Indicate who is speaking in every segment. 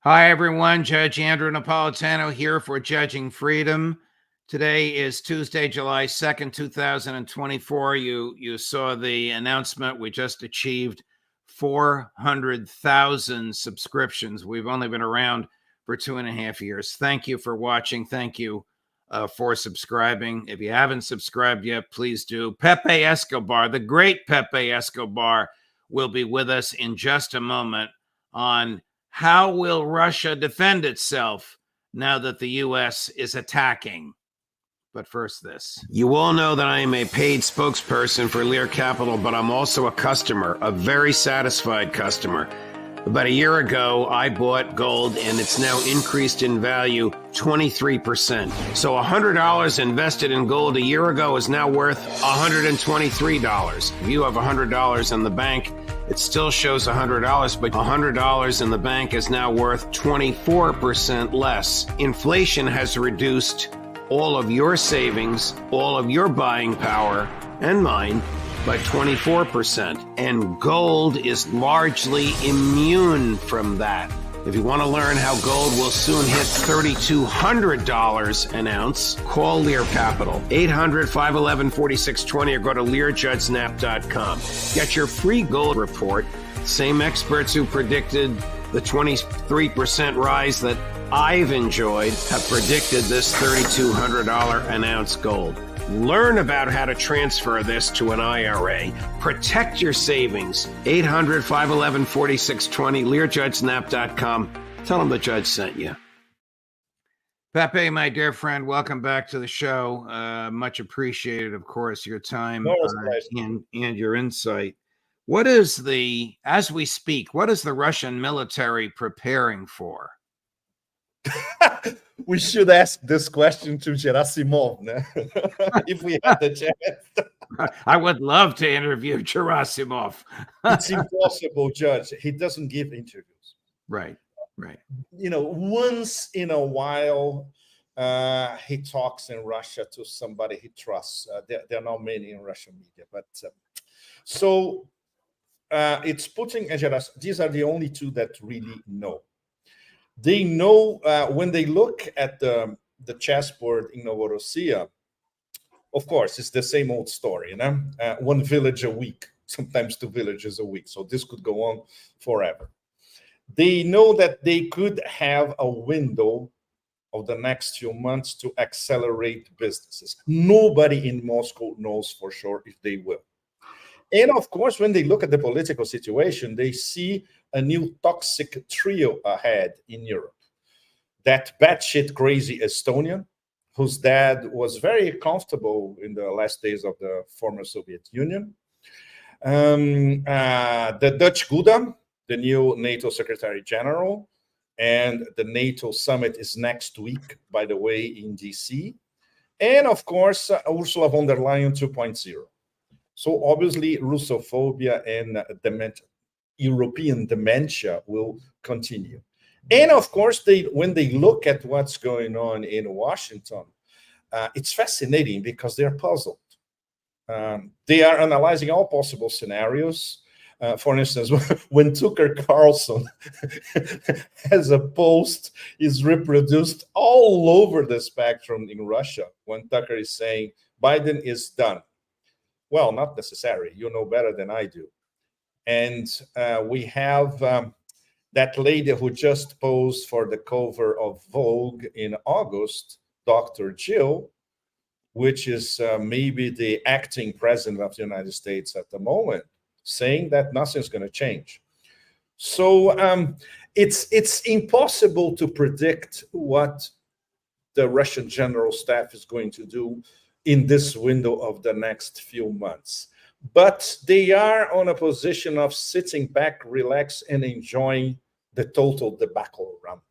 Speaker 1: Hi, everyone. Judge Andrew Napolitano here for Judging Freedom. Today is Tuesday, July 2nd, 2024. You saw the announcement. We just achieved 400,000 subscriptions. We've only been around for 2.5 years. Thank you for watching. Thank you for subscribing. If you haven't subscribed yet, please do. Pepe Escobar, the great Pepe Escobar, will be with us in just a moment on how will Russia defend itself now that the U.S. is attacking. But first, this. You all know that I am a paid spokesperson for Lear Capital, but I'm also a customer, a very satisfied customer. About a year ago, I bought gold, and it's now increased in value 23%. So $100 invested in gold a year ago is now worth $123. If you have $100 in the bank, it still shows $100, but $100 in the bank is now worth 24% less. Inflation has reduced all of your savings, all of your buying power, and mine, by 24%. And gold is largely immune from that. If you want to learn how gold will soon hit $3,200 an ounce, call Lear Capital, 800-511-4620, or go to LearJudgeSnap.com. Get your free gold report. Same experts who predicted the 23% rise that I've enjoyed have predicted this $3,200 an ounce gold. Learn about how to transfer this to an IRA. Protect your savings. 800-511-4620, LearJudgeSnap.com. Tell them the judge sent you. Pepe, my dear friend, welcome back to the show. Much appreciated, of course, your time and your insight. What is as we speak, what is the Russian military preparing for?
Speaker 2: We should ask this question to Gerasimov, if we had the chance.
Speaker 1: I would love to interview Gerasimov.
Speaker 2: It's impossible, Judge. He doesn't give interviews.
Speaker 1: Right.
Speaker 2: Once in a while, he talks in Russia to somebody he trusts. There are not many in Russian media, but it's Putin and Gerasimov. These are the only two that really know. They know when they look at the chessboard in Novorossiya, of course, it's the same old story, one village a week, sometimes 2 villages a week. So this could go on forever. They know that they could have a window of the next few months to accelerate businesses. Nobody in Moscow knows for sure if they will. And of course, when they look at the political situation, they see a new toxic trio ahead in Europe. That batshit crazy Estonia, whose dad was very comfortable in the last days of the former Soviet Union. The Dutch Gouda, the new NATO Secretary General, and the NATO summit is next week, by the way, in DC. And of course, Ursula von der Leyen 2.0. So obviously, Russophobia and European dementia will continue. And of course, when they look at what's going on in Washington, it's fascinating because they're puzzled. They are analyzing all possible scenarios. For instance, when Tucker Carlson as a post is reproduced all over the spectrum in Russia, when Tucker is saying Biden is done. Well, not necessary. You know better than I do. And we have that lady who just posed for the cover of Vogue in August, Dr. Jill, which is maybe the acting president of the United States at the moment, saying that nothing's going to change. So it's impossible to predict what the Russian general staff is going to do in this window of the next few months. But they are on a position of sitting back, relax, and enjoying the total debacle around.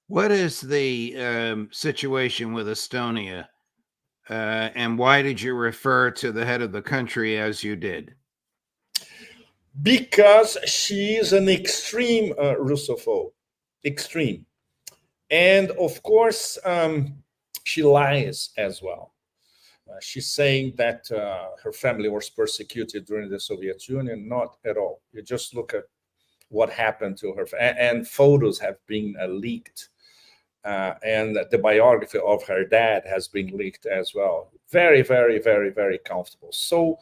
Speaker 1: What is the situation with Estonia? And why did you refer to the head of the country as you did?
Speaker 2: Because she is an extreme Russophobe, extreme. And of course, she lies as well. She's saying that her family was persecuted during the Soviet Union. Not at all. You just look at what happened to her, and photos have been leaked, and the biography of her dad has been leaked as well. Very, very, very, very comfortable. So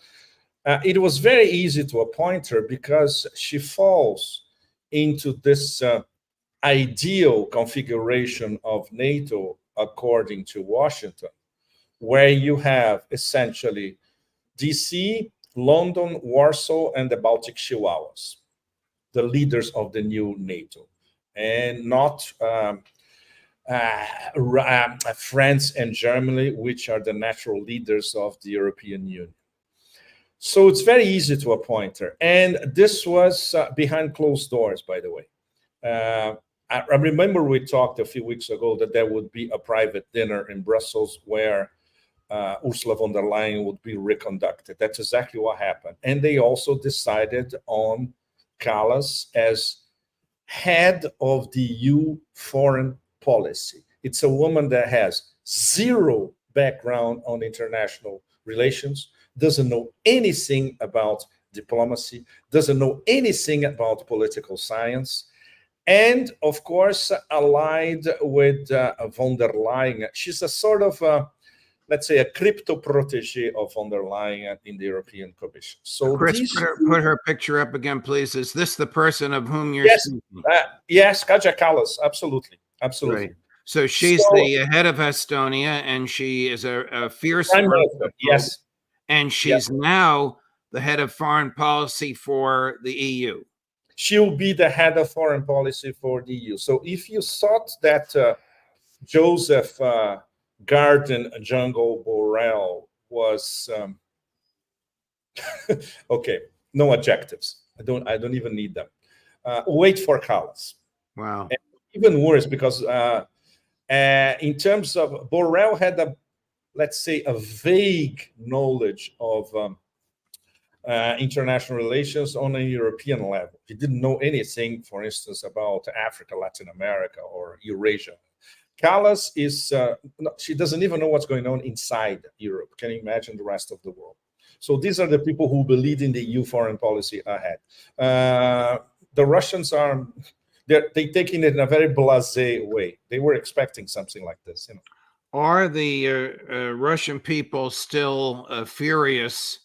Speaker 2: it was very easy to appoint her because she falls into this ideal configuration of NATO, according to Washington, where you have essentially DC, London, Warsaw, and the Baltic Chihuahuas, the leaders of the new NATO, and not France and Germany, which are the natural leaders of the European Union. So it's very easy to appoint her. And this was behind closed doors, by the way. I remember we talked a few weeks ago that there would be a private dinner in Brussels where Ursula von der Leyen would be reconducted. That's exactly what happened. And they also decided on Callas as head of the EU foreign policy. It's a woman that has zero background on international relations, doesn't know anything about diplomacy, doesn't know anything about political science, and of course, allied with von der Leyen. She's a sort of, let's say, a crypto protege of von der Leyen in the European Commission. So
Speaker 1: Chris, put her picture up again, please. Is this the person of whom you're speaking?
Speaker 2: Yes, Kaja Callis, absolutely. Absolutely.
Speaker 1: Right. So she's the head of Estonia, and she is a fierce
Speaker 2: minister, yes.
Speaker 1: And she's now the head of foreign policy for the EU.
Speaker 2: She'll be the head of foreign policy for the EU. So if you thought that Joseph Garden Jungle Borrell was okay, no adjectives. I don't even need them. Wait for Callas.
Speaker 1: Wow.
Speaker 2: And even worse, because in terms of Borrell had let's say, a vague knowledge of international relations on a European level. He didn't know anything, for instance, about Africa, Latin America, or Eurasia. Callas is, she doesn't even know what's going on inside Europe. Can you imagine the rest of the world? So these are the people who will lead in the EU foreign policy ahead. The Russians are, they're taking it in a very blasé way. They were expecting something like this, you know.
Speaker 1: Are the Russian people still furious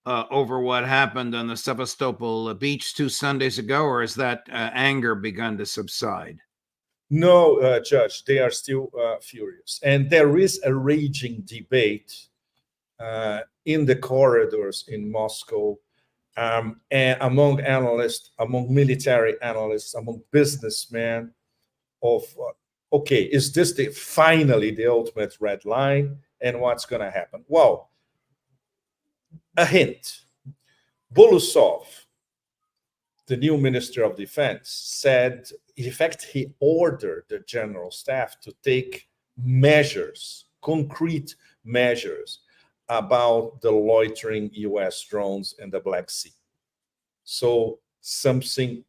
Speaker 1: over what happened on the Sevastopol beach 2 Sundays ago, or has that anger begun to subside?
Speaker 2: No, Judge, they are still furious. And there is a raging debate in the corridors in Moscow, and among analysts, among military analysts, among businessmen of okay, is this finally the ultimate red line, and what's going to happen? Well, a hint. Bolusov, the new Minister of Defense, said, in fact, he ordered the General Staff to take measures, concrete measures, about the loitering US drones in the Black Sea. So something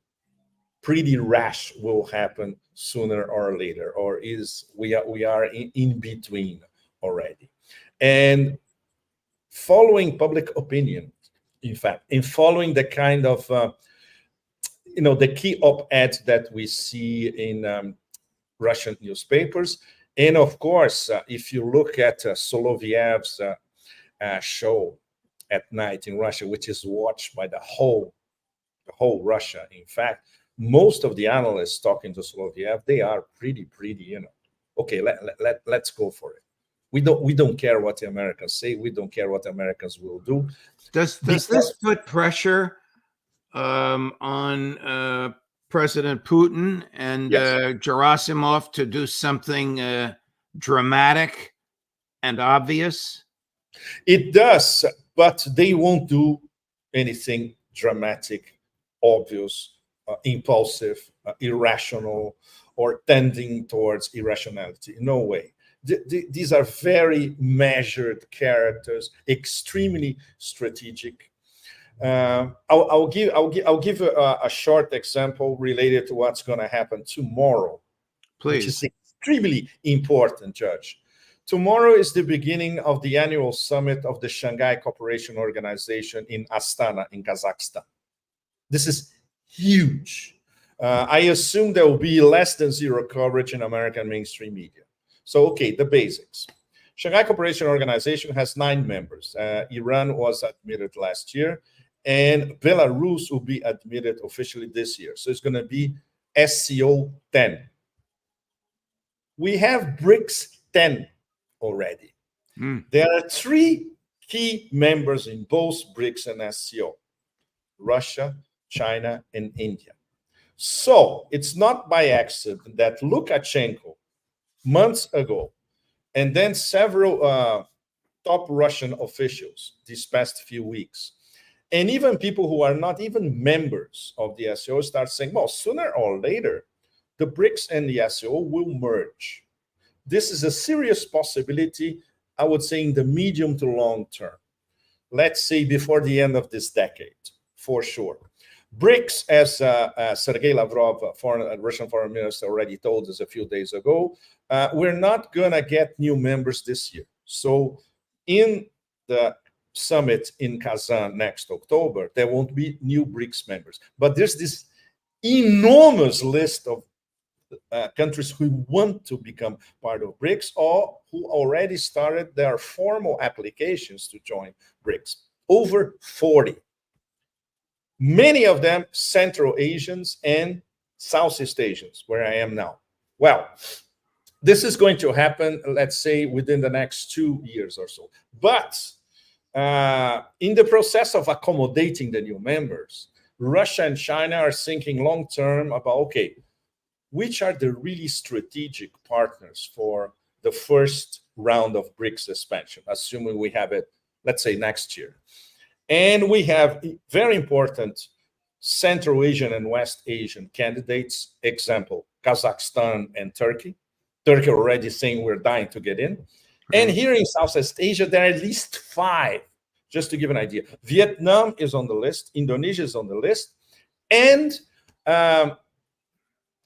Speaker 2: pretty rash will happen sooner or later, or we are in between already. And following public opinion, in fact, in following the kind of the key op-eds that we see in Russian newspapers, and of course, if you look at Solovyev's show at night in Russia, which is watched by the whole Russia, in fact, most of the analysts talking to Solovyev, they are pretty, okay, let's go for it. We don't care what the Americans say. We don't care what the Americans will do.
Speaker 1: Does this put pressure on President Putin and Gerasimov to do something dramatic and obvious?
Speaker 2: It does, but they won't do anything dramatic, obvious, impulsive, irrational, or tending towards irrationality. No way. These are very measured characters, extremely strategic. I'll give a short example related to what's going to happen tomorrow,
Speaker 1: please,
Speaker 2: which is extremely important, Judge. Tomorrow is the beginning of the annual summit of the Shanghai Cooperation Organization in Astana, in Kazakhstan. This is huge. I assume there will be less than zero coverage in American mainstream media. So, okay, the basics. Shanghai Cooperation Organization has 9 members. Iran was admitted last year, and Belarus will be admitted officially this year. So it's going to be SCO 10. We have BRICS 10 already. There are 3 key members in both BRICS and SCO: Russia, China, and India. So it's not by accident that Lukashenko, months ago, and then several top Russian officials these past few weeks, and even people who are not even members of the SCO, start saying, well, sooner or later, the BRICS and the SCO will merge. This is a serious possibility, I would say, in the medium to long term. Let's say before the end of this decade, for sure. BRICS, as Sergei Lavrov, Russian foreign minister, already told us a few days ago, we're not going to get new members this year. So in the summit in Kazan next October, there won't be new BRICS members. But there's this enormous list of countries who want to become part of BRICS or who already started their formal applications to join BRICS. Over 40. Many of them Central Asians and Southeast Asians, where I am now. Well, this is going to happen, let's say, within the next 2 years or so. But in the process of accommodating the new members, Russia and China are thinking long-term about, okay, which are the really strategic partners for the first round of BRICS expansion, assuming we have it, let's say, next year. And we have very important Central Asian and West Asian candidates, example, Kazakhstan and Turkey. Turkey already saying we're dying to get in. And here in Southeast Asia, there are at least 5, just to give an idea. Vietnam is on the list, Indonesia is on the list, and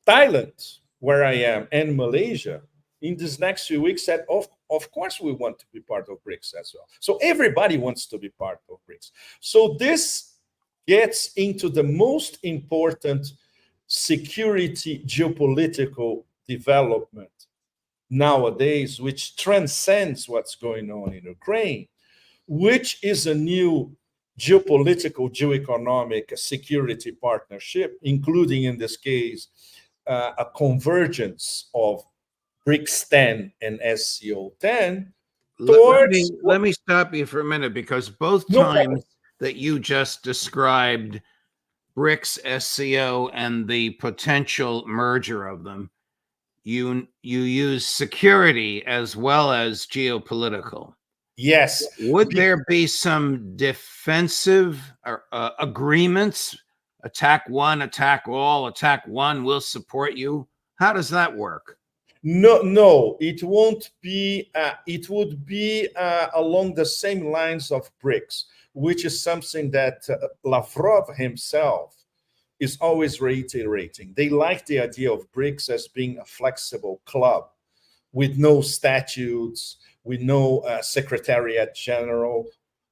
Speaker 2: Thailand, where I am, and Malaysia, in these next few weeks said, of course we want to be part of BRICS as well. So everybody wants to be part of BRICS. So this gets into the most important security geopolitical development nowadays, which transcends what's going on in Ukraine, which is a new geopolitical, geoeconomic security partnership, including in this case, a convergence of BRICS 10 and SCO 10 towards...
Speaker 1: Let me stop you for a minute, because both times that you just described BRICS, SCO, and the potential merger of them, you use security as well as geopolitical.
Speaker 2: Yes.
Speaker 1: Would there be some defensive agreements? Attack one, attack all, attack one, we'll support you. How does that work?
Speaker 2: No, it won't be. It would be along the same lines of BRICS, which is something that Lavrov himself is always reiterating. They like the idea of BRICS as being a flexible club with no statutes, with no secretariat general,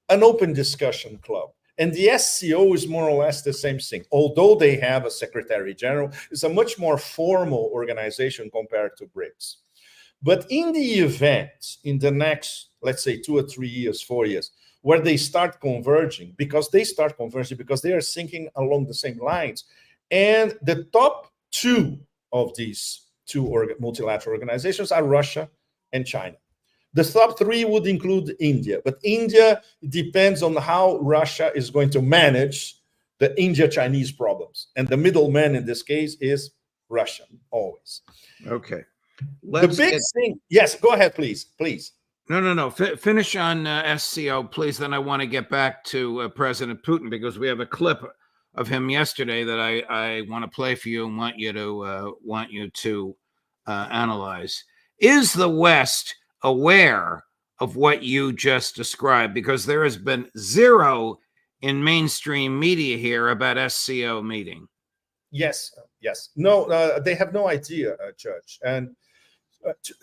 Speaker 2: an open discussion club. And the SCO is more or less the same thing. Although they have a secretary general, it's a much more formal organization compared to BRICS. But in the event, in the next, let's say 2 or 3 years, 4 years, where they start converging, because they are thinking along the same lines. And the top 2 of these 2 multilateral organizations are Russia and China. The top 3 would include India, but India depends on how Russia is going to manage the India-Chinese problems. And the middleman in this case is Russia, always.
Speaker 1: Okay.
Speaker 2: The big thing, yes, go ahead, please.
Speaker 1: No. Finish on SCO, please. Then I want to get back to President Putin, because we have a clip of him yesterday that I want to play for you and want you to analyze. Is the West aware of what you just described? Because there has been zero in mainstream media here about SCO meeting.
Speaker 2: Yes. No, they have no idea, Judge. And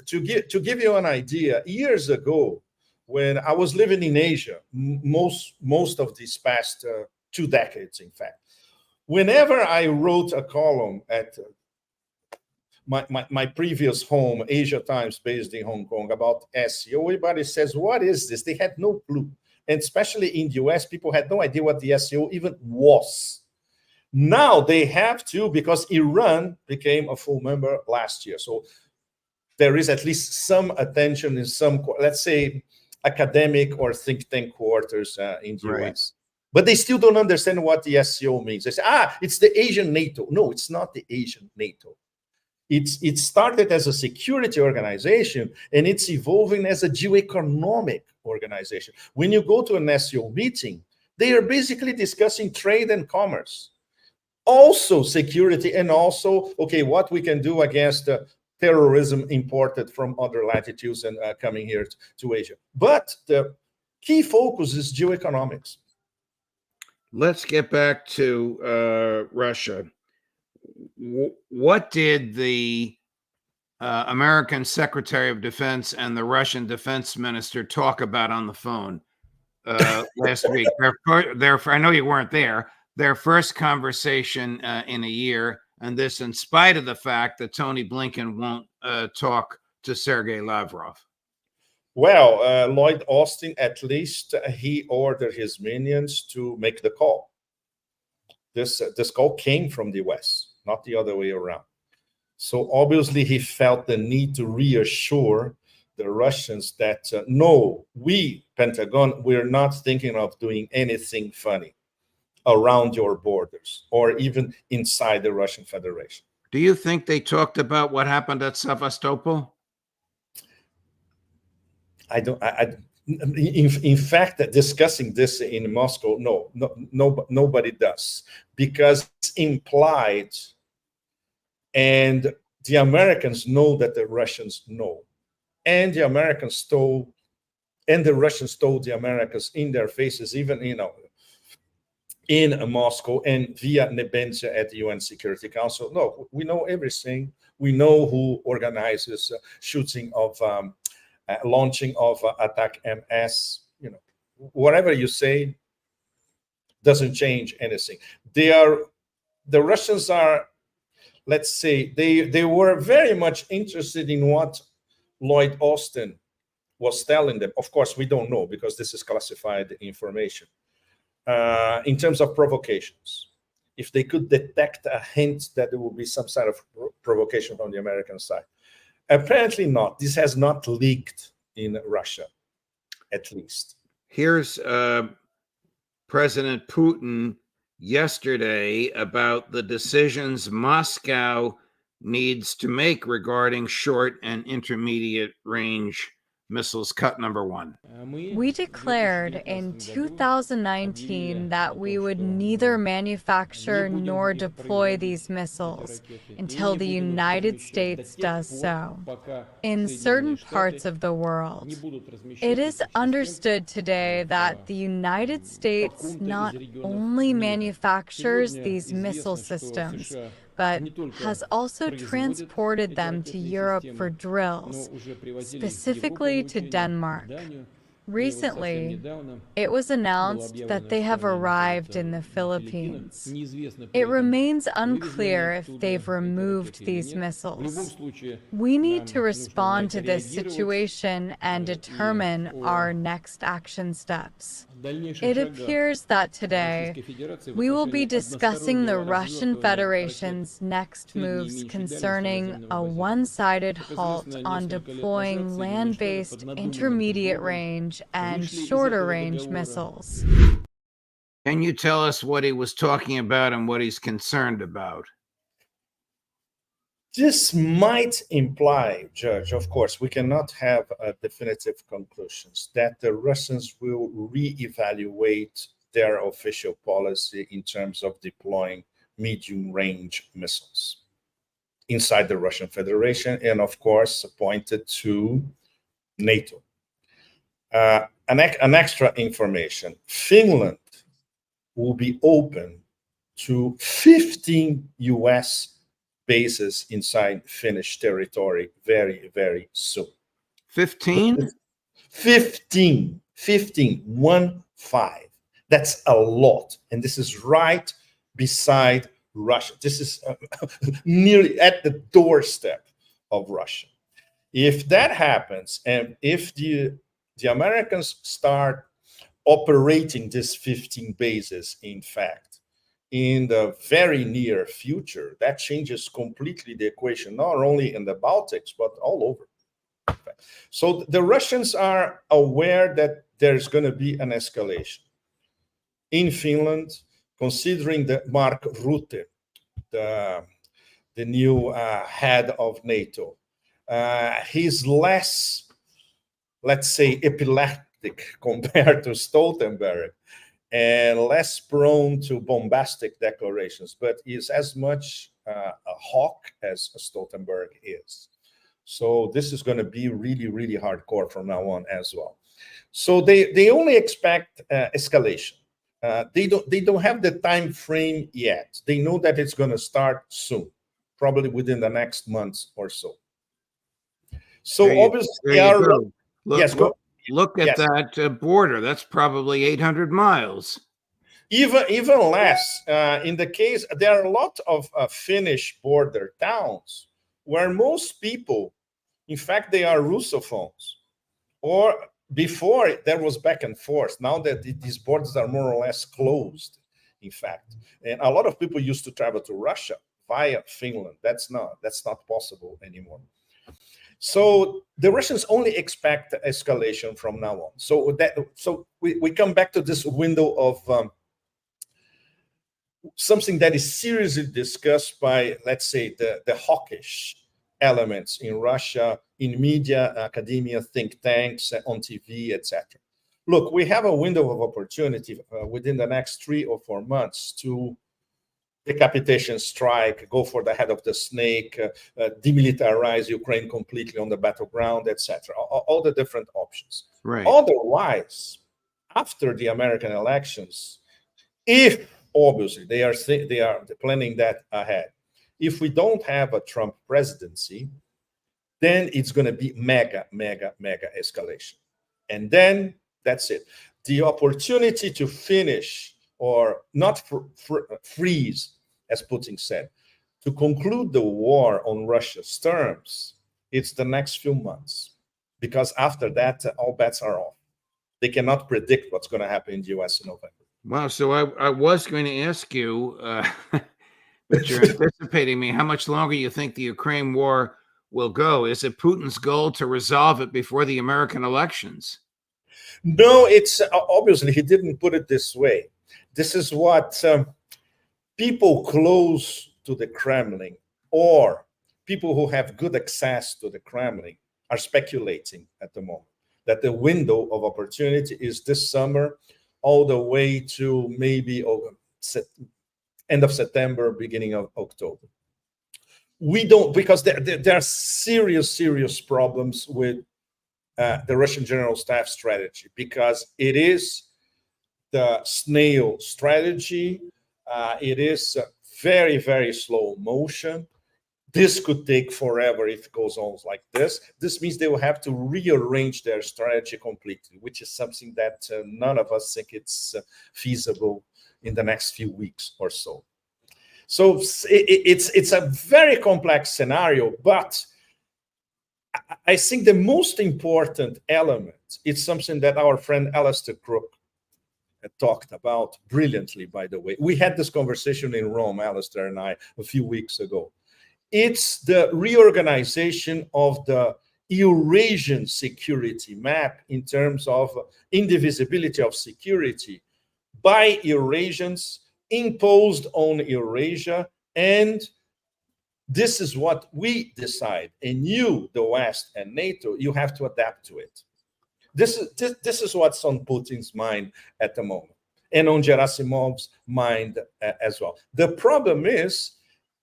Speaker 2: to give you an idea, years ago, when I was living in Asia, most of these past 2 decades, in fact, whenever I wrote a column at my previous home, Asia Times, based in Hong Kong, about SEO, everybody says, what is this? They had no clue. And especially in the US, people had no idea what the SEO even was. Now they have to, because Iran became a full member last year. So there is at least some attention in some, let's say, academic or think tank quarters in the US. But they still don't understand what the SEO means. They say, it's the Asian NATO. No, it's not the Asian NATO. It started as a security organization, and it's evolving as a geoeconomic organization. When you go to an SEO meeting, they are basically discussing trade and commerce, also security, and also, okay, what we can do against terrorism imported from other latitudes and coming here to Asia. But the key focus is geoeconomics.
Speaker 1: Let's get back to Russia. What did the American Secretary of Defense and the Russian Defense Minister talk about on the phone last week? I know you weren't there. Their first conversation in a year, and this in spite of the fact that Tony Blinken won't talk to Sergei Lavrov.
Speaker 2: Well, Lloyd Austin, at least he ordered his minions to make the call. This call came from the US, not the other way around. So obviously he felt the need to reassure the Russians that, no, we, Pentagon, we're not thinking of doing anything funny around your borders or even inside the Russian Federation.
Speaker 1: Do you think they talked about what happened at Sevastopol?
Speaker 2: In fact, discussing this in Moscow, no, nobody does, because it's implied, and the Americans know that the Russians know, and the Americans told, and the Russians told the Americans in their faces, even in Moscow and via Nebenzia at the UN Security Council. No, we know everything. We know who organizes shooting of. Launching of attack MS, whatever you say doesn't change anything. The Russians are, let's say, they were very much interested in what Lloyd Austin was telling them. Of course, we don't know because this is classified information. In terms of provocations, if they could detect a hint that there will be some sort of provocation on the American side. Apparently not. This has not leaked in Russia, at least.
Speaker 1: Here's President Putin yesterday about the decisions Moscow needs to make regarding short and intermediate range missiles. Cut number one.
Speaker 3: We declared in 2019 that we would neither manufacture nor deploy these missiles until the United States does so in certain parts of the world. It is understood today that the United States not only manufactures these missile systems, but has also transported them to Europe for drills, specifically to Denmark. Recently, it was announced that they have arrived in the Philippines. It remains unclear if they've removed these missiles. We need to respond to this situation and determine our next action steps. It appears that today we will be discussing the Russian Federation's next moves concerning a one-sided halt on deploying land-based intermediate range and shorter range missiles.
Speaker 1: Can you tell us what he was talking about and what he's concerned about?
Speaker 2: This might imply, Judge, of course, we cannot have definitive conclusions, that the Russians will reevaluate their official policy in terms of deploying medium-range missiles inside the Russian Federation, and of course, pointed to NATO. An extra information, Finland will be open to 15 US bases inside Finnish territory very, very soon.
Speaker 1: 15?
Speaker 2: 15, 1-5. That's a lot. And this is right beside Russia. This is nearly at the doorstep of Russia. If that happens, and if the Americans start operating these 15 bases, in fact, in the very near future, that changes completely the equation, not only in the Baltics, but all over. So the Russians are aware that there's going to be an escalation. In Finland, considering that Mark Rutte, the new head of NATO, he's less, let's say, epileptic compared to Stoltenberg, and less prone to bombastic declarations, but is as much a hawk as Stoltenberg is. So this is going to be really, really hardcore from now on as well. So they only expect escalation. They don't have the time frame yet. They know that it's going to start soon, probably within the next months or so. So obviously, they are.
Speaker 1: Look at that border. That's probably 800 miles.
Speaker 2: Even less. In the case, there are a lot of Finnish border towns where most people, in fact, they are Russophones. Or before, there was back and forth. Now that these borders are more or less closed, in fact. And a lot of people used to travel to Russia via Finland. That's not possible anymore. So the Russians only expect escalation from now on. So we come back to this window of something that is seriously discussed by, let's say, the hawkish elements in Russia, in media, academia, think tanks, on TV, etc. Look, we have a window of opportunity within the next 3 or 4 months to decapitation strike, go for the head of the snake, demilitarize Ukraine completely on the battleground, etc. All the different options.
Speaker 1: Right.
Speaker 2: Otherwise, after the American elections, if obviously they are planning that ahead, if we don't have a Trump presidency, then it's going to be mega escalation, and then that's it. The opportunity to finish or not freeze, as Putin said, to conclude the war on Russia's terms, it's the next few months. Because after that, all bets are off. They cannot predict what's going to happen in the US in November.
Speaker 1: Wow, so I was going to ask you, but you're anticipating me, how much longer you think the Ukraine war will go? Is it Putin's goal to resolve it before the American elections?
Speaker 2: No, it's obviously he didn't put it this way. This is what people close to the Kremlin or people who have good access to the Kremlin are speculating at the moment, that the window of opportunity is this summer all the way to maybe end of September, beginning of October. We don't, because there are serious problems with the Russian General Staff strategy, because it is the snail strategy. It is very slow motion. This could take forever if it goes on like this. This means they will have to rearrange their strategy completely, which is something that none of us think it's feasible in the next few weeks or so. So it's a very complex scenario, but I think the most important element is something that our friend Alistair Crook talked about brilliantly, by the way. We had this conversation in Rome, Alistair and I, a few weeks ago. It's the reorganization of the Eurasian security map in terms of indivisibility of security by Eurasians imposed on Eurasia, and this is what we decide. And you, the West and NATO, you have to adapt to it. This is what's on Putin's mind at the moment, and on Gerasimov's mind as well. The problem is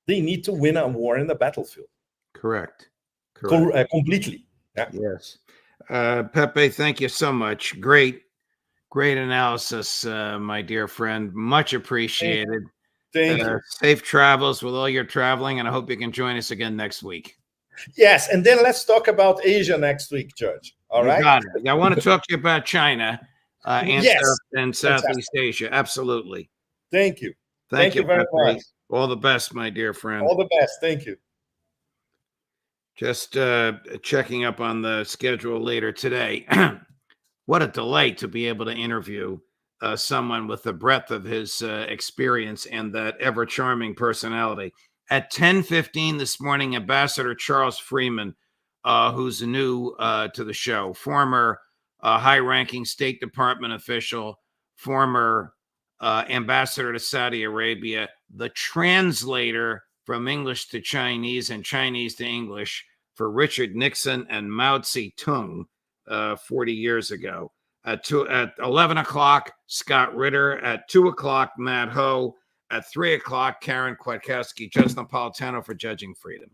Speaker 2: they need to win a war in the battlefield.
Speaker 1: Correct.
Speaker 2: Completely. Yeah.
Speaker 1: Yes. Pepe, thank you so much. Great analysis, my dear friend. Much appreciated.
Speaker 2: Thank you.
Speaker 1: Safe travels with all your traveling, and I hope you can join us again next week.
Speaker 2: Yes, and then let's talk about Asia next week, George. All right?
Speaker 1: Got it. I want to talk to you about China and
Speaker 2: Yes,
Speaker 1: Southeast Asia. Absolutely.
Speaker 2: Thank you. Thank you very
Speaker 1: Pepe.
Speaker 2: much.
Speaker 1: All the best, my dear friend.
Speaker 2: All the best. Thank you.
Speaker 1: Just checking up on the schedule later today. What a delight to be able to interview someone with the breadth of his experience and that ever charming personality. At 10:15 this morning, Ambassador Charles Freeman, who's new to the show, former high-ranking State Department official, former ambassador to Saudi Arabia, the translator from English to Chinese and Chinese to English for Richard Nixon and Mao Zedong 40 years ago. At 11 o'clock, Scott Ritter. At 2 o'clock, Matt Ho. At 3 o'clock, Karen Kwiatkowski, Judge Napolitano for Judging Freedom.